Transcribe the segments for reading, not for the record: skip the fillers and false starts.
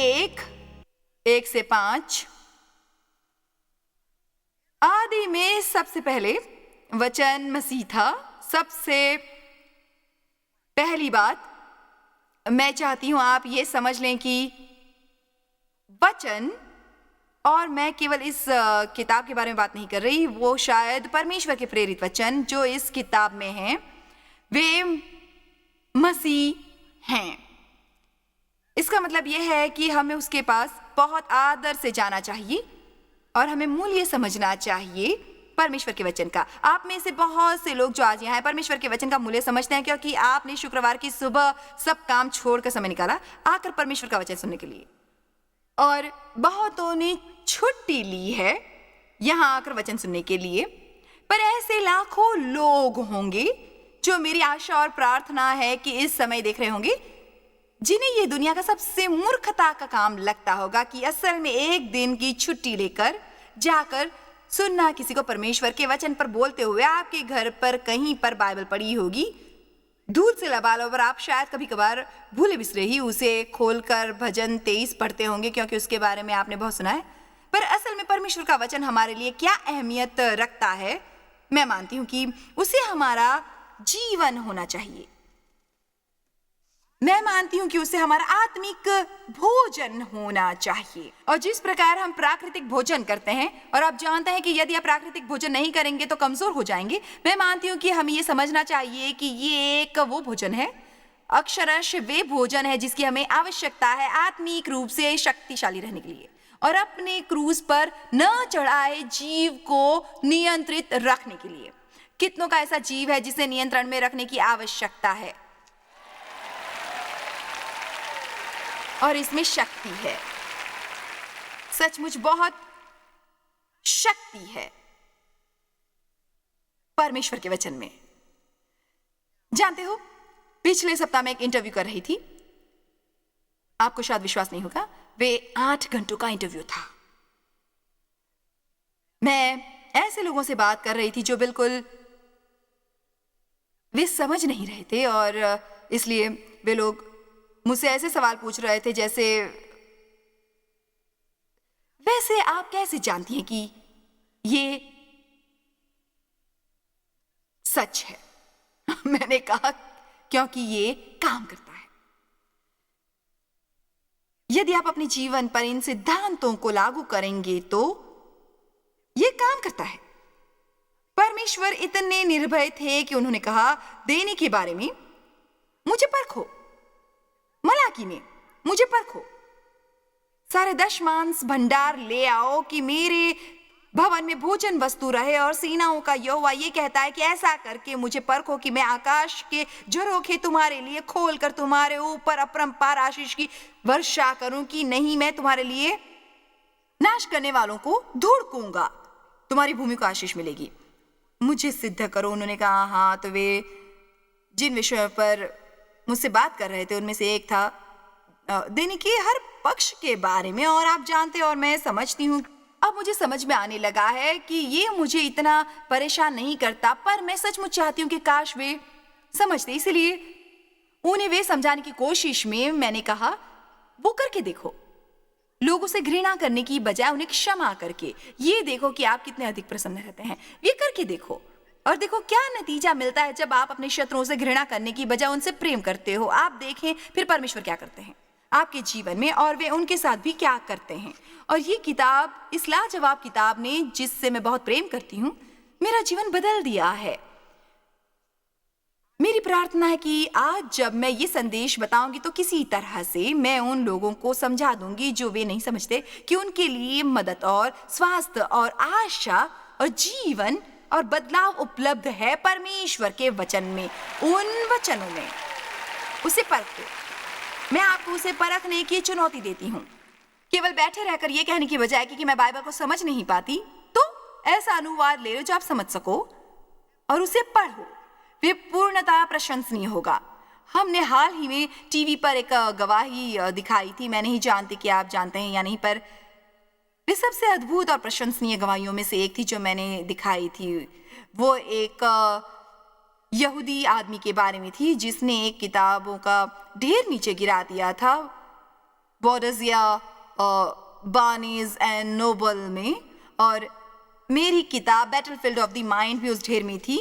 1 से 5। आदि में सबसे पहले वचन मसीह था। सबसे पहली बात मैं चाहती हूं आप ये समझ लें कि वचन, और मैं केवल इस किताब के बारे में बात नहीं कर रही, वो शायद परमेश्वर के प्रेरित वचन जो इस किताब में हैं वे मसीह हैं। इसका मतलब यह है कि हमें उसके पास बहुत आदर से जाना चाहिए और हमें मूल्य समझना चाहिए परमेश्वर के वचन का। आप में से बहुत से लोग जो आज यहाँ हैं परमेश्वर के वचन का मूल्य समझते हैं, क्योंकि आपने शुक्रवार की सुबह सब काम छोड़कर समय निकाला आकर परमेश्वर का वचन सुनने के लिए, और बहुतों ने छुट्टी ली है यहाँ आकर वचन सुनने के लिए। पर ऐसे लाखों लोग होंगे जो मेरी आशा और प्रार्थना है कि इस समय देख रहे होंगे, जिन्हें ये दुनिया का सबसे मूर्खता का काम लगता होगा कि असल में एक दिन की छुट्टी लेकर जाकर सुनना किसी को परमेश्वर के वचन पर बोलते हुए। आपके घर पर कहीं पर बाइबल पड़ी होगी, धूल से लबालब, आप शायद कभी कभार भूले बिसरे ही उसे खोलकर भजन 23 पढ़ते होंगे, क्योंकि उसके बारे में आपने बहुत सुना है। पर असल में परमेश्वर का वचन हमारे लिए क्या अहमियत रखता है, मैं मानती हूं कि उसे हमारा जीवन होना चाहिए। मैं मानती हूं कि उसे हमारा आत्मिक भोजन होना चाहिए। और जिस प्रकार हम प्राकृतिक भोजन करते हैं, और आप जानते हैं कि यदि आप प्राकृतिक भोजन नहीं करेंगे तो कमजोर हो जाएंगे, मैं मानती हूं कि हमें ये समझना चाहिए कि ये एक वो भोजन है, अक्षरश वे भोजन है जिसकी हमें आवश्यकता है आत्मिक रूप से शक्तिशाली रहने के लिए और अपने क्रूज पर न चढ़ाए जीव को नियंत्रित रखने के लिए। कितनों का ऐसा जीव है जिसे नियंत्रण में रखने की आवश्यकता है, और इसमें शक्ति है, सचमुच बहुत शक्ति है परमेश्वर के वचन में। जानते हो, पिछले सप्ताह में एक इंटरव्यू कर रही थी, आपको शायद विश्वास नहीं होगा, वे 8 घंटों का इंटरव्यू था। मैं ऐसे लोगों से बात कर रही थी जो बिल्कुल वे समझ नहीं रहे थे, और इसलिए वे लोग मुझसे ऐसे सवाल पूछ रहे थे जैसे, वैसे आप कैसे जानती हैं कि ये सच है? मैंने कहा, क्योंकि ये काम करता है। यदि आप अपने जीवन पर इन सिद्धांतों को लागू करेंगे तो ये काम करता है। परमेश्वर इतने निर्भय थे कि उन्होंने कहा, देने के बारे में मुझे परखो, मलाकी में मुझे परखो, सारे दशमांश भंडार ले आओ कि मेरे भवन में भोजन वस्तु रहे, और सेनाओं का यहोवा ये कहता है कि ऐसा करके मुझे परखो कि मैं आकाश के झरोखे तुम्हारे लिए खोलकर तुम्हारे ऊपर अपरंपार आशीष की वर्षा करूं, कि नहीं मैं तुम्हारे लिए नाश करने वालों को ढूंढूंगा, तुम्हारी भूमि को आशीष मिलेगी। मुझे सिद्ध करो। उन्होंने कहा, हाँ। तो वे जिन विषयों पर मुझसे बात कर रहे थे उनमें से एक था देने के हर पक्ष के बारे में, और आप जानते और मैं समझती हूँ, अब मुझे समझ में आने लगा है कि ये मुझे इतना परेशान नहीं करता, पर मैं सचमुच चाहती हूँ कि काश वे समझते। इसलिए उन्हें वे समझाने की कोशिश में मैंने कहा, वो करके देखो, लोगों से घृणा करने की बजाय उन्हें क्षमा करके ये देखो कि आप कितने अधिक प्रसन्न रहते हैं। ये करके देखो और देखो क्या नतीजा मिलता है जब आप अपने शत्रुओं से घृणा करने की बजाय उनसे प्रेम करते हो। आप देखें फिर परमेश्वर क्या करते हैं आपके जीवन में, और वे उनके साथ भी क्या करते हैं। और ये किताब, इस लाजवाब किताब ने, जिससे मैं बहुत प्रेम करती हूँ, मेरा जीवन बदल दिया है। मेरी प्रार्थना है कि आज जब मैं ये संदेश बताऊंगी तो किसी तरह से मैं उन लोगों को समझा दूंगी जो वे नहीं समझते, कि उनके लिए मदद और स्वास्थ्य और आशा और जीवन और बदलाव उपलब्ध है परमेश्वर के वचन में, उन वचनों में। उसे परखो। मैं आपको उसे परखने की चुनौती देती हूँ। केवल बैठे रहकर ये कहने की बजाय कि मैं बाइबल को समझ नहीं पाती, तो ऐसा अनुवाद ले लो जो आप समझ सको और उसे पढ़ो। वे पूर्णतः प्रशंसनीय होगा। हमने हाल ही में टीवी पर एक गवाही दिखाई थी, मैं नहीं जानती कि आप जानते हैं या नहीं, पर वे सबसे अद्भुत और प्रशंसनीय गवाहियों में से एक थी जो मैंने दिखाई थी। वो एक यहूदी आदमी के बारे में थी जिसने एक किताबों का ढेर नीचे गिरा दिया था। बॉर्डर्स या बार्नीज एंड नोबल में, और मेरी किताब बैटलफील्ड ऑफ द माइंड भी उस ढेर में थी।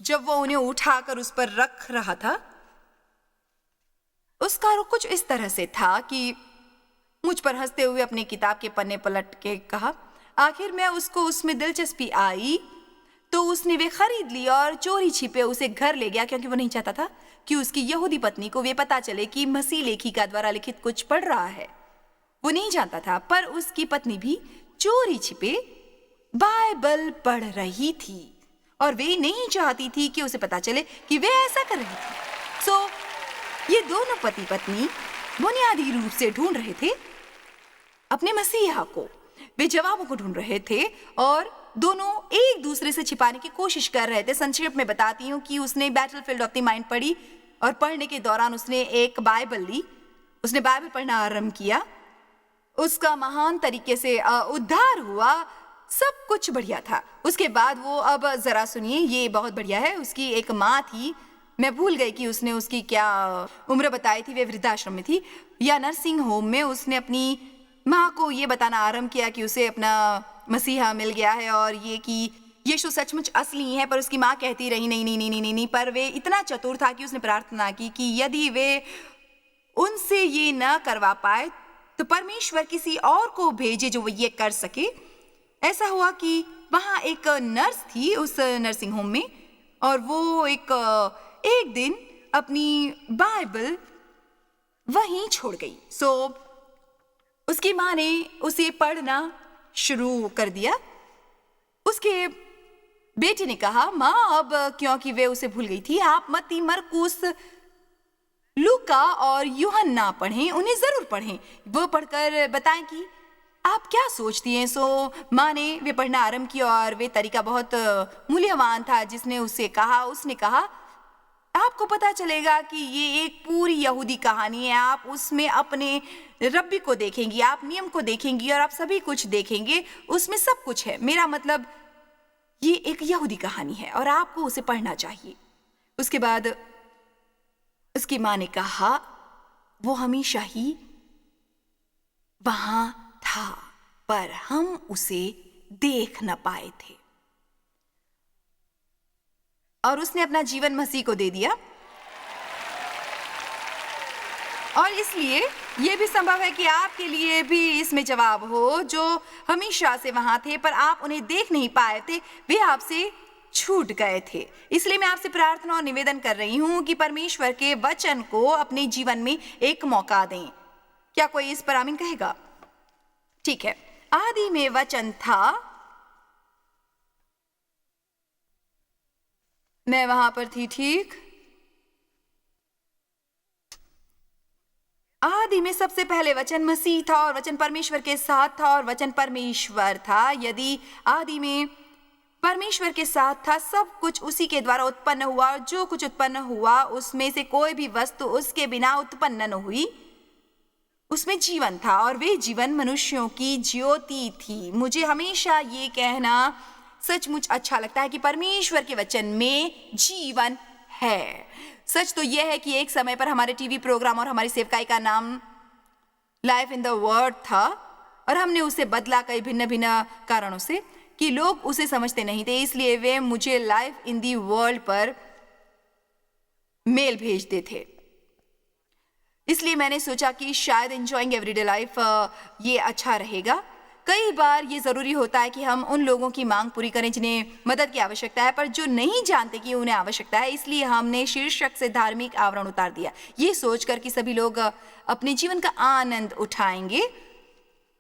जब वो उन्हें उठाकर उस पर रख रहा था, उसका रुख कुछ इस तरह से था कि मुझ पर हंसते हुए अपनी किताब के पन्ने पलट के कहा। आखिर में उसको उसमें दिलचस्पी आई तो उसने वे खरीद ली और चोरी छिपे उसे घर ले गया, क्योंकि वो नहीं चाहता था कि उसकी यहूदी पत्नी को वे पता चले कि मसीह लेखिका द्वारा लिखित कुछ पढ़ रहा है। वो नहीं जानता था, पर उसकी पत्नी भी चोरी छिपे बाइबल पढ़ रही थी और वे नहीं चाहती थी कि उसे पता चले कि वे ऐसा कर रही थी। सो ये दोनों पति पत्नी बुनियादी रूप से ढूंढ रहे थे अपने मसीहा को। वे जवाबों को ढूंढ रहे थे और दोनों एक दूसरे से छिपाने की कोशिश कर रहे थे। संक्षेप में बताती हूँ कि उसने बैटलफील्ड ऑफ द माइंड पढ़ी और पढ़ने के दौरान उसने एक बाइबल ली। उसने बाइबल पढ़ना आरंभ किया। उसका महान तरीके से उद्धार हुआ। सब कुछ बढ़िया था। उसके बाद वो, अब जरा सुनिए, ये बहुत बढ़िया है। उसकी एक माँ थी, मैं भूल गई कि उसने उसकी क्या उम्र बताई थी। वे वृद्धाश्रम में थी या नर्सिंग होम में। उसने अपनी माँ को ये बताना आरंभ किया कि उसे अपना मसीहा मिल गया है और ये कि यीशु सचमुच असली है। पर उसकी माँ कहती रही नहीं नहीं नहीं नहीं नहीं। पर वे इतना चतुर था कि उसने प्रार्थना की कि यदि वे उनसे ये न करवा पाए तो परमेश्वर किसी और को भेजे जो वो ये कर सके। ऐसा हुआ कि वहाँ एक नर्स थी उस नर्सिंग होम में, और वो एक दिन अपनी बाइबल वहीं छोड़ गई। सो उसकी माँ ने उसे पढ़ना शुरू कर दिया। उसके बेटे ने कहा, माँ अब क्योंकि वे उसे भूल गई थी, आप मत्ती, मरकुस, लूका और यूहन्ना पढ़ें, उन्हें जरूर पढ़ें। वो पढ़कर बताएं कि आप क्या सोचती हैं। सो माँ ने वे पढ़ना आरंभ किया और वे तरीका बहुत मूल्यवान था जिसने उससे कहा। उसने कहा, आपको पता चलेगा कि ये एक पूरी यहूदी कहानी है। आप उसमें अपने रब्बी को देखेंगी, आप नियम को देखेंगी और आप सभी कुछ देखेंगे। उसमें सब कुछ है। मेरा मतलब ये एक यहूदी कहानी है और आपको उसे पढ़ना चाहिए। उसके बाद उसकी माँ ने कहा, वो हमेशा ही वहां था पर हम उसे देख न पाए थे, और उसने अपना जीवन मसीह को दे दिया। और इसलिए यह भी संभव है कि आपके लिए भी इसमें जवाब हो, जो हमेशा से वहां थे पर आप उन्हें देख नहीं पाए थे, वे आपसे छूट गए थे। इसलिए मैं आपसे प्रार्थना और निवेदन कर रही हूं कि परमेश्वर के वचन को अपने जीवन में एक मौका दें। क्या कोई इस पर आमीन कहेगा? ठीक है। आदि में वचन था। मैं वहां पर थी, ठीक। आदि में सबसे पहले वचन मसीह था और वचन परमेश्वर के साथ था और वचन परमेश्वर था। यदि आदि में परमेश्वर के साथ था, सब कुछ उसी के द्वारा उत्पन्न हुआ और जो कुछ उत्पन्न हुआ उसमें से कोई भी वस्तु उसके बिना उत्पन्न न हुई। उसमें जीवन था और वे जीवन मनुष्यों की ज्योति थी। मुझे हमेशा ये कहना सचमुच अच्छा लगता है कि परमेश्वर के वचन में जीवन है। सच तो यह है कि एक समय पर हमारे टीवी प्रोग्राम और हमारी सेवकाई का नाम लाइफ इन द वर्ड था और हमने उसे बदला कई भिन्न भिन्न कारणों से कि लोग उसे समझते नहीं थे। इसलिए वे मुझे लाइफ इन दी वर्ल्ड पर मेल भेजते थे। इसलिए मैंने सोचा कि शायद एंजॉइंग एवरीडे लाइफ ये अच्छा रहेगा। कई बार ये जरूरी होता है कि हम उन लोगों की मांग पूरी करें जिन्हें मदद की आवश्यकता है पर जो नहीं जानते कि उन्हें आवश्यकता है। इसलिए हमने शीर्षक से धार्मिक आवरण उतार दिया, ये सोचकर कि सभी लोग अपने जीवन का आनंद उठाएंगे।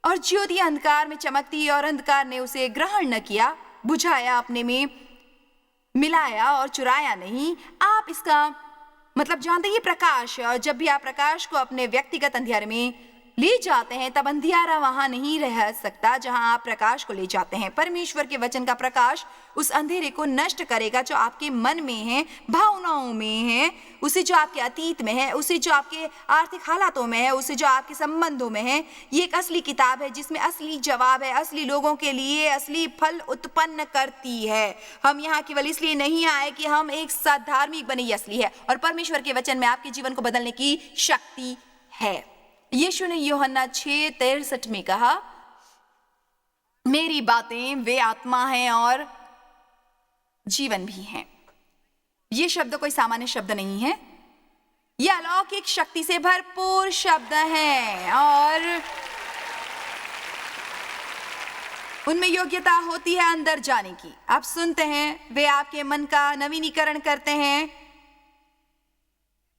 और ज्योति अंधकार में चमकती और अंधकार ने उसे ग्रहण न किया, बुझाया, अपने में मिलाया और चुराया नहीं। आप इसका मतलब जानते ही प्रकाश है, और जब भी आप प्रकाश को अपने व्यक्तिगत अंधियारे में ले जाते हैं तब अंधियारा वहां नहीं रह सकता जहां आप प्रकाश को ले जाते हैं। परमेश्वर के वचन का प्रकाश उस अंधेरे को नष्ट करेगा जो आपके मन में है, भावनाओं में है, उसे जो आपके अतीत में है, उसे जो आपके आर्थिक हालातों में है, उसे जो आपके संबंधों में है। ये एक असली किताब है जिसमें असली जवाब है, असली लोगों के लिए असली फल उत्पन्न करती है। हम यहाँ केवल इसलिए नहीं आए कि हम एक साथ धार्मिक बने, ये असली है और परमेश्वर के वचन में आपके जीवन को बदलने की शक्ति है। यीशु ने यूहन्ना 6:63 में कहा, मेरी बातें वे आत्मा हैं और जीवन भी हैं। ये शब्द कोई सामान्य शब्द नहीं है, ये अलौकिक शक्ति से भरपूर शब्द हैं और उनमें योग्यता होती है अंदर जाने की। आप सुनते हैं, वे आपके मन का नवीनीकरण करते हैं।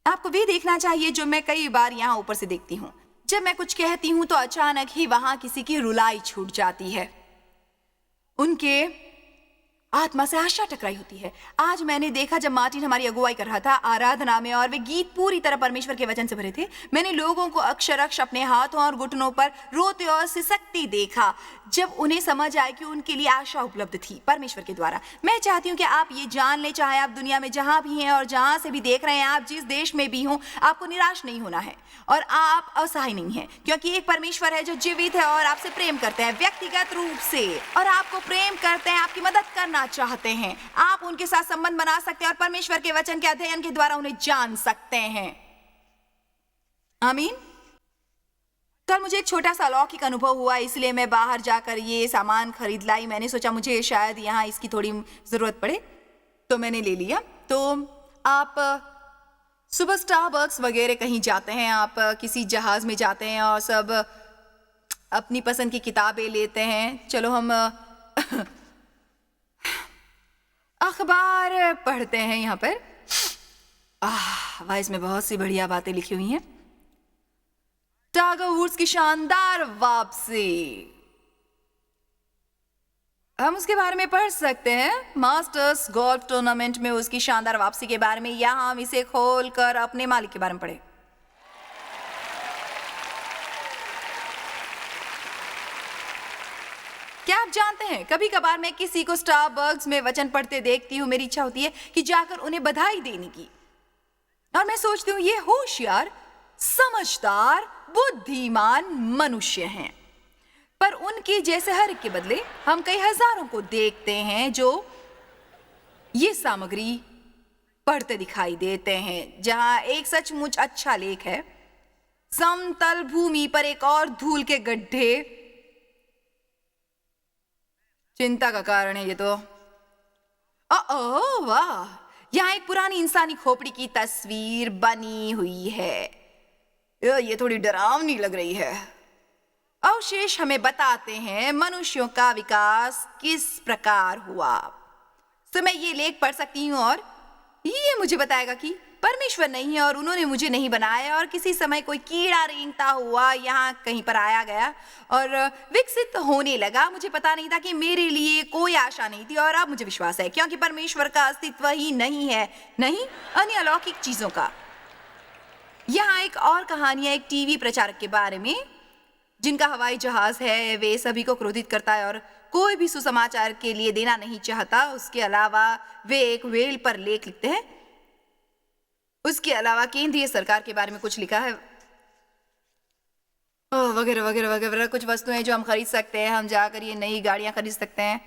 आपको भी देखना चाहिए जो मैं कई बार यहाँ ऊपर से देखती हूँ। जब मैं कुछ कहती हूँ तो अचानक ही वहां किसी की रुलाई छूट जाती है, उनके आत्मा से आशा टकराई होती है। आज मैंने देखा जब मार्टिन हमारी अगुवाई कर रहा था आराधना में और वे गीत पूरी तरह परमेश्वर के वचन से भरे थे, मैंने लोगों को अक्षरक्ष अपने हाथों और घुटनों पर रोते और सिसकती देखा जब उन्हें समझ आए कि उनके लिए आशा उपलब्ध थी परमेश्वर के द्वारा। मैं चाहती हूँ कि आप ये जान ले, चाहे आप दुनिया में जहां भी हैं और जहां से भी देख रहे हैं, आप जिस देश में भी हों, आपको निराश नहीं होना है और आप असहाय नहीं हैं, क्योंकि एक परमेश्वर है जो जीवित है और आपसे प्रेम करते हैं व्यक्तिगत रूप से, और आपको प्रेम करते हैं, आपकी मदद करना चाहते हैं। आप उनके साथ संबंध बना सकते हैं और परमेश्वर के वचन के अध्ययन के द्वारा उन्हें जान सकते हैं। आमीन। कल मुझे एक छोटा सा अलौकिक अनुभव हुआ, इसलिए मैं बाहर जाकर ये सामान खरीद लाई। मैंने सोचा मुझे शायद यहाँ इसकी थोड़ी जरूरत पड़े, तो मैंने ले लिया। तो आप सुबह स्टारबक्स वगैरह कहीं जाते हैं, आप किसी जहाज में जाते हैं और सब अपनी पसंद की किताबें लेते हैं। चलो हम अखबार पढ़ते हैं यहाँ पर। वाह, इसमें बहुत सी बढ़िया बातें लिखी हुई हैं। टाइगर वुड्स की शानदार वापसी, हम उसके बारे में पढ़ सकते हैं। मास्टर्स गोल्फ टूर्नामेंट में उसकी शानदार वापसी के बारे में, या हम इसे खोलकर अपने मालिक के बारे में पढ़े। क्या आप जानते हैं, कभी कभार मैं किसी को स्टारबक्स में वचन पढ़ते देखती हूँ, मेरी इच्छा होती है कि जाकर उन्हें बधाई देने की, और मैं सोचती हूँ ये होशियार, समझदार, बुद्धिमान मनुष्य हैं। पर उनके जैसे हर एक के बदले हम कई हजारों को देखते हैं जो ये सामग्री पढ़ते दिखाई देते हैं। जहां एक सचमुच अच्छा लेख है, समतल भूमि पर एक और धूल के गड्ढे चिंता का कारण है। ये तो वाह, यहाँ एक पुरानी इंसानी खोपड़ी की तस्वीर बनी हुई है। ये थोड़ी डरावनी लग रही है। अवशेष हमें बताते हैं मनुष्यों का विकास किस प्रकार हुआ। तो मैं ये लेख पढ़ सकती हूँ और ये मुझे बताएगा कि परमेश्वर नहीं है और उन्होंने मुझे नहीं बनाया, और किसी समय कोई कीड़ा रेंगता हुआ यहाँ कहीं पर आया गया और विकसित होने लगा। मुझे पता नहीं था कि मेरे लिए कोई आशा नहीं थी, और अब मुझे विश्वास है क्योंकि परमेश्वर का अस्तित्व ही नहीं है, नहीं अन्य अलौकिक चीजों का। यहाँ एक और कहानी है एक टीवी प्रचारक के बारे में जिनका हवाई जहाज है। वे सभी को क्रोधित करता है और कोई भी सुसमाचार के लिए देना नहीं चाहता। उसके अलावा वे एक व्हेल पर लेख लिखते हैं। उसके अलावा केंद्रीय सरकार के बारे में कुछ लिखा है, वगैरह वगैरह वगैरह। कुछ वस्तुएं जो हम खरीद सकते हैं, हम जाकर ये नई गाड़ियां खरीद सकते हैं,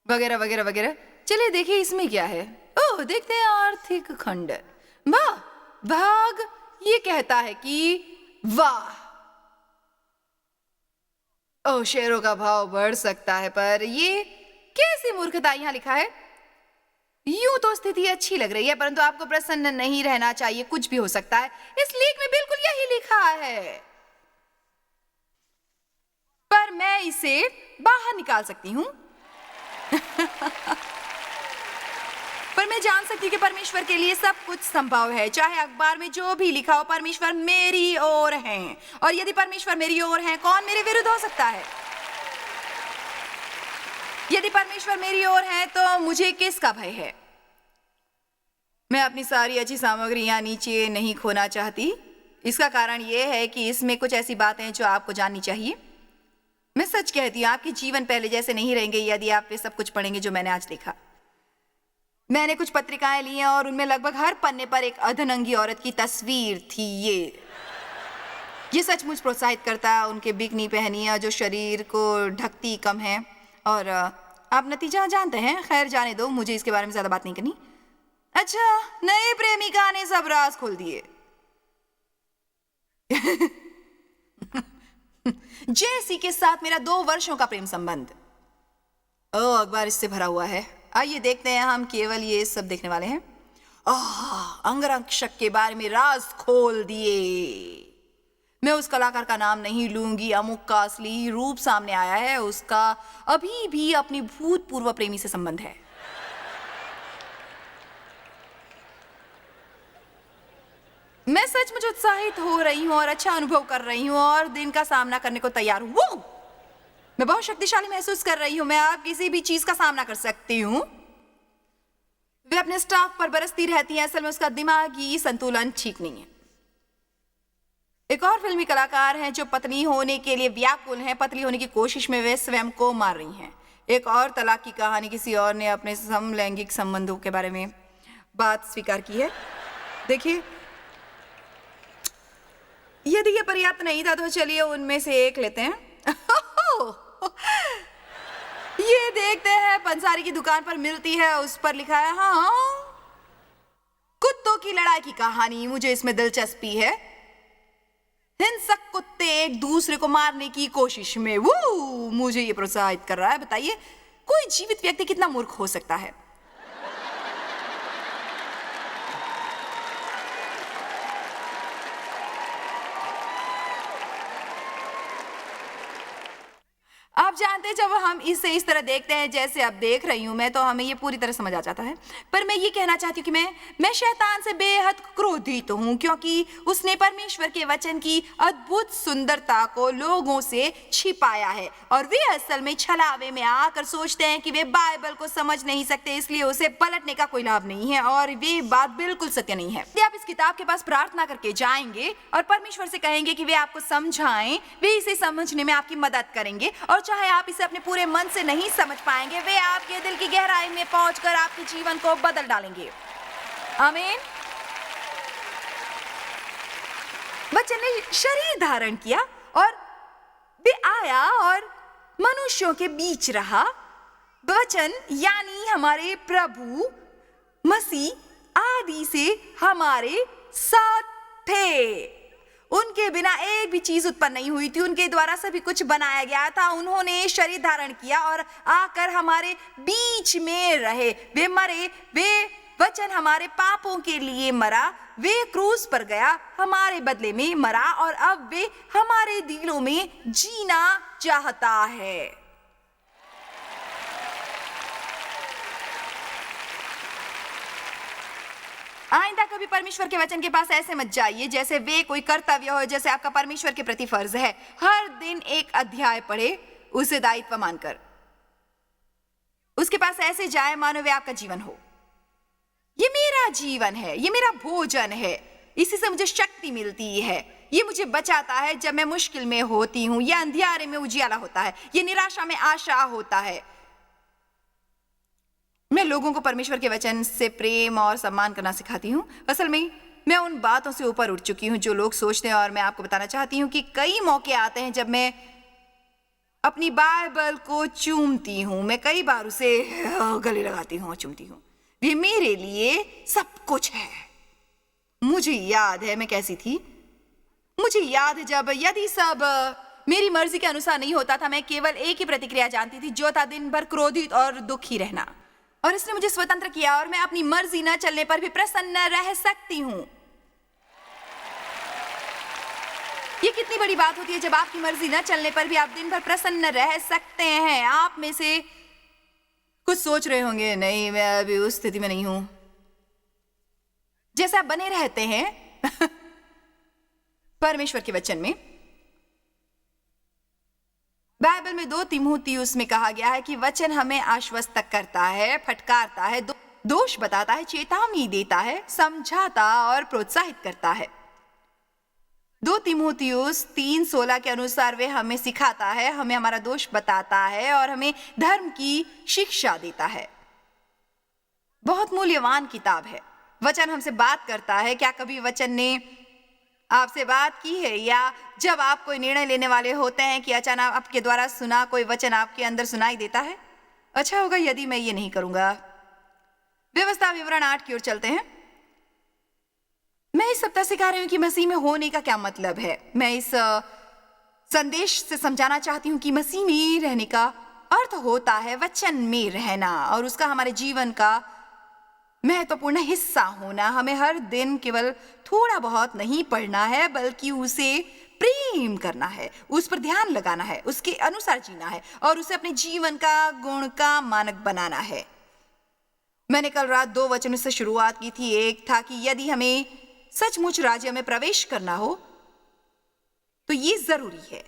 वगैरह वगैरह वगैरह। चलिए देखिए इसमें क्या है। ओह, देखते हैं आर्थिक खंड। वाह, भाग ये कहता है कि वाह, शेयरों का भाव बढ़ सकता है। पर ये कैसी मूर्खता यहाँ लिखा है। यूं तो स्थिति अच्छी लग रही है, परंतु आपको प्रसन्न नहीं रहना चाहिए, कुछ भी हो सकता है। इस लेख में बिल्कुल यही लिखा है, पर मैं इसे बाहर निकाल सकती हूं। पर मैं जान सकती हूँ कि परमेश्वर के लिए सब कुछ संभव है। चाहे अखबार में जो भी लिखा हो, परमेश्वर मेरी ओर है, और यदि परमेश्वर मेरी ओर है, कौन मेरे विरुद्ध हो सकता है। यदि परमेश्वर मेरी ओर है तो मुझे किसका भय है। मैं अपनी सारी अच्छी सामग्री यहाँ नीचे नहीं खोना चाहती। इसका कारण यह है कि इसमें कुछ ऐसी बातें हैं जो आपको जाननी चाहिए। मैं सच कहती हूँ, आपके जीवन पहले जैसे नहीं रहेंगे यदि आप वे सब कुछ पढ़ेंगे जो मैंने आज लिखा। मैंने कुछ पत्रिकाएं ली हैं और उनमें लगभग हर पन्ने पर एक अधनंगी औरत की तस्वीर थी। ये सचमुच प्रोत्साहित करता उनके बिकनी पहनिया जो शरीर को ढकती कम है, और आप नतीजा जानते हैं। खैर जाने दो, मुझे इसके बारे में ज्यादा बात नहीं करनी। अच्छा, नए प्रेमिका ने सब राज खोल दिए। जेसी के साथ मेरा 2 वर्षों का प्रेम संबंध। ओ, अखबार इससे भरा हुआ है। आइए देखते हैं, हम केवल ये सब देखने वाले हैं। अंगरक्षक के बारे में राज खोल दिए। मैं उस कलाकार का नाम नहीं लूंगी। अमुक का असली रूप सामने आया है। उसका अभी भी अपनी भूतपूर्व प्रेमी से संबंध है। मैं सचमुच उत्साहित हो रही हूँ और अच्छा अनुभव कर रही हूँ और दिन का सामना करने को तैयार हूँ। मैं बहुत शक्तिशाली महसूस कर रही हूँ। मैं आप किसी भी चीज का सामना कर सकती हूँ। वे अपने स्टाफ पर बरसती रहती हैं। असल में उसका दिमागी संतुलन ठीक नहीं है। एक और फिल्मी कलाकार हैं जो पत्नी होने के लिए व्याकुल हैं। पतली होने की कोशिश में वे स्वयं को मार रही हैं। एक और तलाक की कहानी। किसी और ने अपने समलैंगिक संबंधों के बारे में बात स्वीकार की है। देखिए, यदि ये पर्याप्त नहीं था तो चलिए उनमें से एक लेते हैं। ये देखते हैं, पंसारी की दुकान पर मिलती है। उस पर लिखा है, हाँ, कुत्तों की लड़ाई की कहानी। मुझे इसमें दिलचस्पी है। हिंसक कुत्ते एक दूसरे को मारने की कोशिश में। वो मुझे ये प्रोत्साहित कर रहा है। बताइए, कोई जीवित व्यक्ति कितना मूर्ख हो सकता है? आप जानते हैं, जब हम इसे इस तरह देखते हैं जैसे अब देख रही हूं मैं, तो हमें ये पूरी तरह समझ आ जाता है। पर मैं ये कहना चाहती हूँ कि मैं शैतान से बेहद क्रोधित हूँ, क्योंकि उसने परमेश्वर के वचन की अद्भुत सुंदरता को लोगों से छिपाया है और वे असल में छलावे में आकर सोचते हैं कि वे बाइबल को समझ नहीं सकते, इसलिए उसे पलटने का कोई लाभ नहीं है। और वे बात बिल्कुल सत्य नहीं है। यदि आप इस किताब के पास प्रार्थना करके जाएंगे और परमेश्वर से कहेंगे कि वे आपको समझाएं, वे इसे समझने में आपकी मदद करेंगे। और चाहे आप इसे अपने पूरे मन से नहीं समझ पाएंगे, वे आपके दिल की गहराई में पहुंचकर आपके जीवन को बदल डालेंगे। आमीन। वचन ने शरीर धारण किया और वे आया और मनुष्यों के बीच रहा। वचन यानी हमारे प्रभु मसीह आदि से हमारे साथ थे। उनके बिना एक भी चीज उत्पन्न नहीं हुई थी। उनके द्वारा सभी कुछ बनाया गया था। उन्होंने शरीर धारण किया और आकर हमारे बीच में रहे। वे मरे, वे वचन हमारे पापों के लिए मरा, वे क्रूस पर गया, हमारे बदले में मरा और अब वे हमारे दिलों में जीना चाहता है। आइंदा कभी परमेश्वर के वचन के पास ऐसे मत जाइए जैसे वे कोई कर्तव्य हो, जैसे आपका परमेश्वर के प्रति फर्ज है। हर दिन एक अध्याय पढ़े, उसे दायित्व मानकर। उसके पास ऐसे जाए मानो वे आपका जीवन हो। ये मेरा जीवन है, ये मेरा भोजन है, इसी से मुझे शक्ति मिलती है। ये मुझे बचाता है जब मैं मुश्किल में होती हूँ। यह अंधियारे में उजियाला होता है, ये निराशा में आशा होता है। मैं लोगों को परमेश्वर के वचन से प्रेम और सम्मान करना सिखाती हूँ। असल में मैं उन बातों से ऊपर उठ चुकी हूँ जो लोग सोचते हैं। और मैं आपको बताना चाहती हूँ कि कई मौके आते हैं जब मैं अपनी बाइबल को चूमती हूँ। मैं कई बार उसे गले लगाती हूँ और चूमती हूँ। ये मेरे लिए सब कुछ है। मुझे याद है मैं कैसी थी। मुझे याद है जब यदि सब मेरी मर्जी के अनुसार नहीं होता था, मैं केवल एक ही प्रतिक्रिया जानती थी, जो था दिन भर क्रोधित और दुखी रहना। और इसने मुझे स्वतंत्र किया और मैं अपनी मर्जी न चलने पर भी प्रसन्न रह सकती हूँ। ये कितनी बड़ी बात होती है जब आपकी मर्जी न चलने पर भी आप दिन भर प्रसन्न रह सकते हैं। आप में से कुछ सोच रहे होंगे, नहीं मैं अभी उस स्थिति में नहीं हूं। जैसे आप बने रहते हैं परमेश्वर के वचन में। बाइबल में 2 तीमुथियुस में कहा गया है कि वचन हमें आश्वस्त करता है, फटकारता है, दोष बताता है, चेतावनी देता है, समझाता और प्रोत्साहित करता है। 2 तीमुथियुस 3:16 के अनुसार वे हमें सिखाता है, हमें हमारा दोष बताता है और हमें धर्म की शिक्षा देता है। बहुत मूल्यवान किताब है। वचन हमसे बात करता है। क्या कभी वचन ने आपसे बात की है, या जब आप कोई निर्णय लेने वाले होते हैं कि अचानक आपके द्वारा सुना कोई वचन आपके अंदर सुनाई देता है? अच्छा होगा यदि मैं ये नहीं करूंगा। व्यवस्था विवरण 8 की ओर चलते हैं। मैं इस सप्ताह सिखा रही हूँ कि मसीह में होने का क्या मतलब है। मैं इस संदेश से समझाना चाहती हूँ कि मसीह में रहने का अर्थ होता है वचन में रहना और उसका हमारे जीवन का महत्वपूर्ण हिस्सा होना। हमें हर दिन केवल थोड़ा बहुत नहीं पढ़ना है, बल्कि उसे प्रेम करना है, उस पर ध्यान लगाना है, उसके अनुसार जीना है और उसे अपने जीवन का गुण का मानक बनाना है। मैंने कल रात 2 वचनों से शुरुआत की थी। एक था कि यदि हमें सचमुच राज्य में प्रवेश करना हो तो ये जरूरी है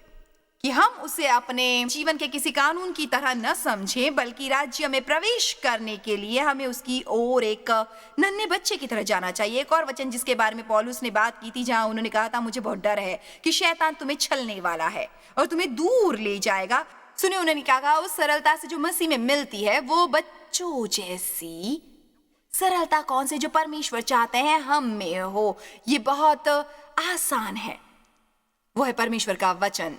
कि हम उसे अपने जीवन के किसी कानून की तरह न समझें, बल्कि राज्य में प्रवेश करने के लिए हमें उसकी ओर एक नन्हे बच्चे की तरह जाना चाहिए। एक और वचन जिसके बारे में पौलुस ने बात की थी, जहां उन्होंने कहा था, मुझे बहुत डर है कि शैतान तुम्हें छलने वाला है और तुम्हें दूर ले जाएगा। सुनिए, उन्होंने कहा उस सरलता से जो मसीह में मिलती है, वो बच्चों जैसी सरलता कौन से जो परमेश्वर चाहते हैं हम में हो। ये बहुत आसान है। वो है परमेश्वर का वचन।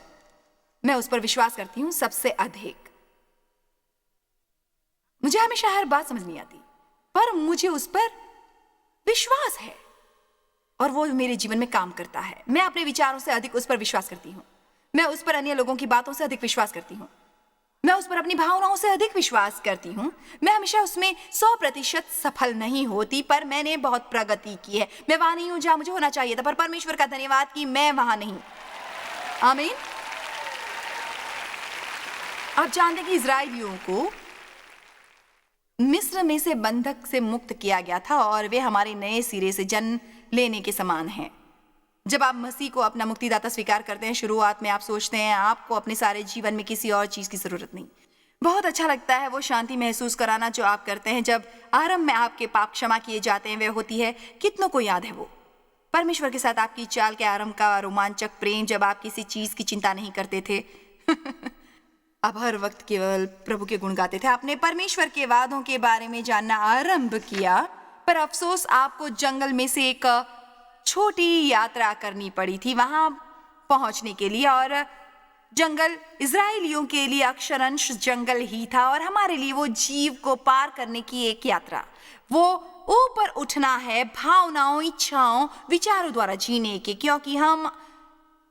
मैं उस पर विश्वास करती हूं सबसे अधिक। मुझे हमेशा हर बात समझ नहीं आती, पर मुझे उस पर विश्वास है और वो मेरे जीवन में काम करता है। मैं अपने विचारों से अधिक उस पर विश्वास करती हूं। मैं उस पर अन्य लोगों की बातों से अधिक विश्वास करती हूं। मैं उस पर अपनी भावनाओं से अधिक विश्वास करती हूं। मैं हमेशा उसमें 100% सफल नहीं होती, पर मैंने बहुत प्रगति की है। मैं वहां नहीं हूं जहां मुझे होना चाहिए था, पर परमेश्वर का धन्यवाद कि मैं वहां नहीं। आमीन। आप जानते हैं कि इजरायलियों को मिस्र में से बंधक से मुक्त किया गया था और वे हमारे नए सिरे से जन्म लेने के समान हैं। जब आप मसीह को अपना मुक्तिदाता स्वीकार करते हैं, शुरुआत में आप सोचते हैं आपको अपने सारे जीवन में किसी और चीज की जरूरत नहीं। बहुत अच्छा लगता है वो शांति महसूस कराना जो आप करते हैं जब आरंभ में आपके पाप क्षमा किए जाते हैं। वह होती है, कितनों को याद है वो परमेश्वर के साथ आपकी चाल के आरंभ का रोमांचक प्रेम, जब आप किसी चीज की चिंता नहीं करते थे। आप हर वक्त केवल प्रभु के गुण गाते थे। आपने परमेश्वर के वादों के बारे में जानना आरंभ किया, पर अफसोस आपको जंगल में से एक छोटी यात्रा करनी पड़ी थी वहां पहुंचने के लिए। और जंगल इजरायलियों के लिए अक्षरंश जंगल ही था और हमारे लिए वो जीव को पार करने की एक यात्रा। वो ऊपर उठना है भावनाओं, इच्छाओं, विचारों द्वारा जीने के, क्योंकि हम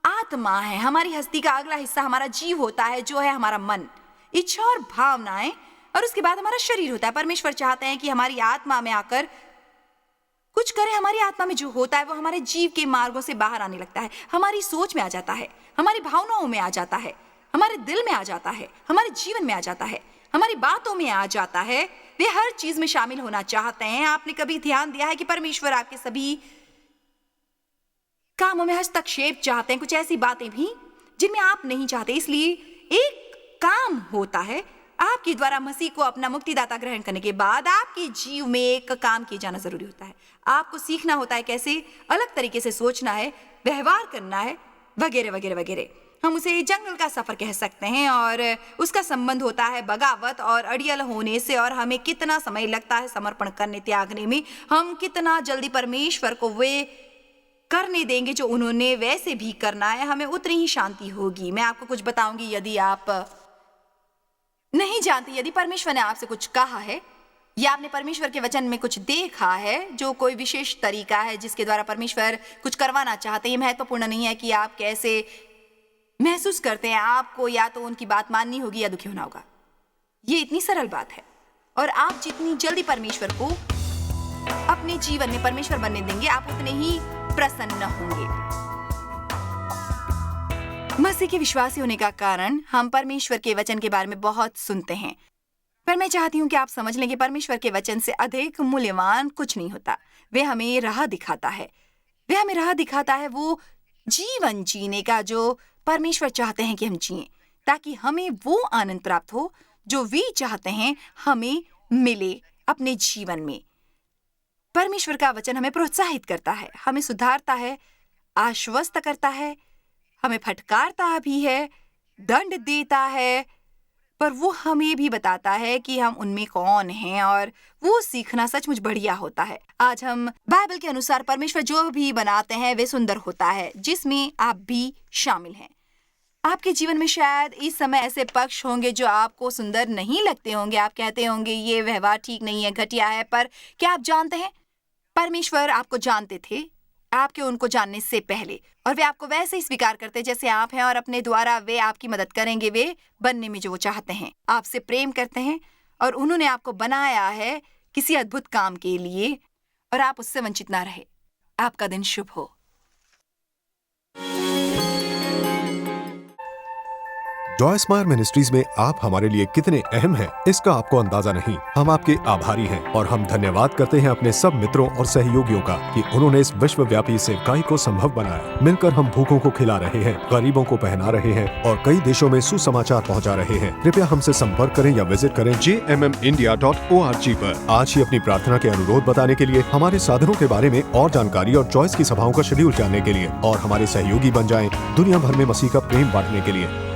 आत्मा है। हमारी हस्ती का अगला हिस्सा हमारा जीव होता है, जो है हमारा मन, इच्छा और भावनाएं, और उसके बाद हमारा शरीर होता है। परमेश्वर चाहते हैं कि हमारी आत्मा में आकर कुछ करें। हमारी आत्मा में जो होता है वो हमारे जीव के मार्गों से बाहर आने लगता है, हमारी सोच में आ जाता है, हमारी भावनाओं में आ जाता है, हमारे दिल में आ जाता है, हमारे जीवन में आ जाता है, हमारी बातों में आ जाता है। वे हर चीज में शामिल होना चाहते हैं। आपने कभी ध्यान दिया है कि परमेश्वर आपके सभी कामों में हस्तक्षेप चाहते हैं, कुछ ऐसी बातें भी जिनमें आप नहीं चाहते। इसलिए एक काम होता है, आपके द्वारा मसीह को अपना मुक्तिदाता ग्रहण करने के बाद आपके जीव में एक काम किए जाना जरूरी होता है। आपको सीखना होता है कैसे अलग तरीके से सोचना है, व्यवहार करना है, वगैरह वगैरह वगैरह। हम उसे जंगल का सफर कह सकते हैं और उसका संबंध होता है बगावत और अड़ियल होने से। और हमें कितना समय लगता है समर्पण करने, त्यागने में। हम कितना जल्दी परमेश्वर को वे करने देंगे जो उन्होंने वैसे भी करना है, हमें उतनी ही शांति होगी। मैं आपको कुछ बताऊंगी। यदि आप नहीं जानते, यदि परमेश्वर ने आपसे कुछ कहा है या आपने परमेश्वर के वचन में कुछ देखा है, जो कोई विशेष तरीका है जिसके द्वारा परमेश्वर कुछ करवाना चाहते हैं, ये महत्वपूर्ण नहीं है कि आप कैसे महसूस करते हैं। आपको या तो उनकी बात माननी होगी या दुखी होना होगा। ये इतनी सरल बात है। और आप जितनी जल्दी परमेश्वर को अपने जीवन में परमेश्वर बनने देंगे, आप उतने ही प्रसन्न होंगे। मसीह के विश्वासी होने का कारण हम परमेश्वर के वचन के बारे में बहुत सुनते हैं, पर मैं चाहती हूँ कि आप समझ लें कि परमेश्वर के वचन से अधिक मूल्यवान कुछ नहीं होता। वे हमें राह दिखाता है। वे हमें राह दिखाता है वो जीवन जीने का जो परमेश्वर चाहते हैं कि हम जिएं, ताकि हमें वो आनंद प्राप्त हो जो वे चाहते हैं हमें मिले अपने जीवन में। परमेश्वर का वचन हमें प्रोत्साहित करता है, हमें सुधारता है, आश्वस्त करता है, हमें फटकारता भी है, दंड देता है, पर वो हमें भी बताता है कि हम उनमें कौन हैं। और वो सीखना सचमुच बढ़िया होता है। आज हम बाइबल के अनुसार परमेश्वर जो भी बनाते हैं वे सुंदर होता है, जिसमें आप भी शामिल हैं। आपके जीवन में शायद इस समय ऐसे पक्ष होंगे जो आपको सुंदर नहीं लगते होंगे। आप कहते होंगे ये व्यवहार ठीक नहीं है, घटिया है। पर क्या आप जानते हैं परमेश्वर आपको जानते थे, आपके उनको जानने से पहले, और वे आपको वैसे ही स्वीकार करते जैसे आप हैं, और अपने द्वारा वे आपकी मदद करेंगे वे बनने में जो वो चाहते हैं। आपसे प्रेम करते हैं और उन्होंने आपको बनाया है किसी अद्भुत काम के लिए, और आप उससे वंचित ना रहे। आपका दिन शुभ हो। जॉय स्मायर मिनिस्ट्रीज में आप हमारे लिए कितने अहम हैं, इसका आपको अंदाजा नहीं। हम आपके आभारी हैं और हम धन्यवाद करते हैं अपने सब मित्रों और सहयोगियों का कि उन्होंने इस विश्वव्यापी सेवकाई को संभव बनाया। मिलकर हम भूखों को खिला रहे हैं, गरीबों को पहना रहे हैं और कई देशों में सुसमाचार पहुंचा रहे हैं। कृपया हमसे संपर्क करें या विजिट करें jmmindia.org पर। आज ही अपनी प्रार्थना के अनुरोध बताने के लिए, हमारे साधनों के बारे में और जानकारी और जॉयस की सभाओं का शेड्यूल जानने के लिए, और हमारे सहयोगी बन जाएं दुनिया भर में मसीह का प्रेम बांटने के लिए।